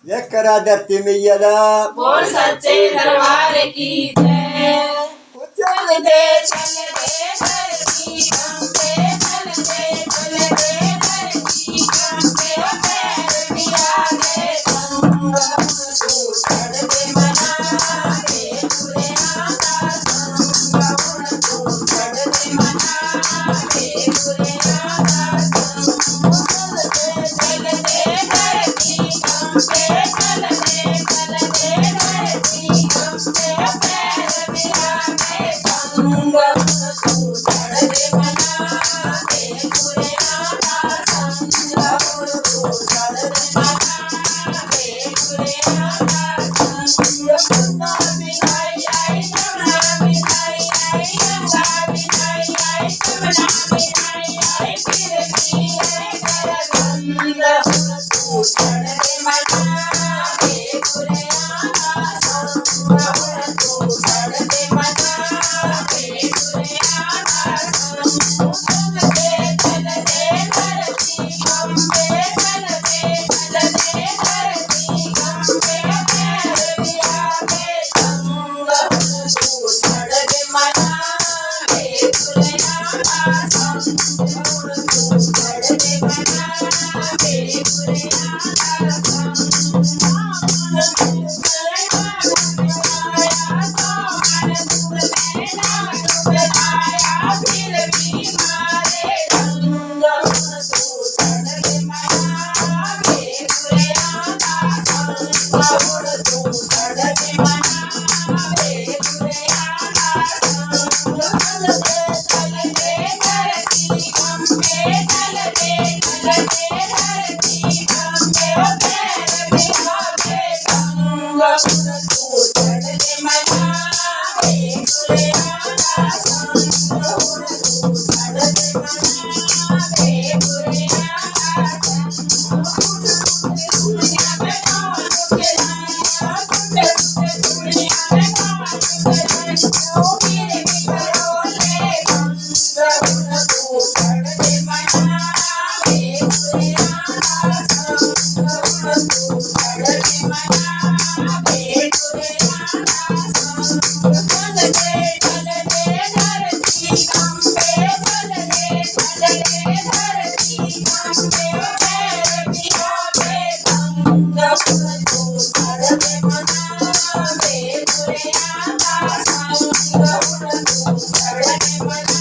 एक राधती मैया बोल सच्चे दरबार की जय। चल दे धरती कंपे, चल दे धरती कंपे, ओ पैर भी आगे संग तू चढ़ दे मना के पूरे आकाश संग तू चढ़ दे मना के पूरे आकाश चल दे धरती कंपे, चल दे धरती कंपे, ओ पैर भी आगे संग तू चढ़ दे मना के पूरे आकाश संग तू चढ़ दे मना के पूरे आकाश संग गंगा बिनाई आई यमुना बिनाई आई गंगा बिनाई आई यमुना बिनाई आई फिर भी है कर गंगा तू चढ़ दे मना के पूरे आकाश संग तू चढ़ दे मना के पूरे आकाश संग चल दे धरती कंपे, चल दे धरती कंपे, पैर भी आगे संग तू चढ़ दे मना के पूरे आकाश संग तू चढ़ दे मना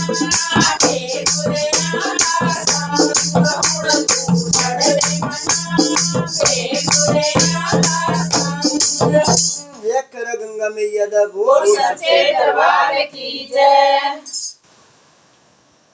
के पूरे आकाश एक गंगा मैया बोल सच्चे दरबार की जय।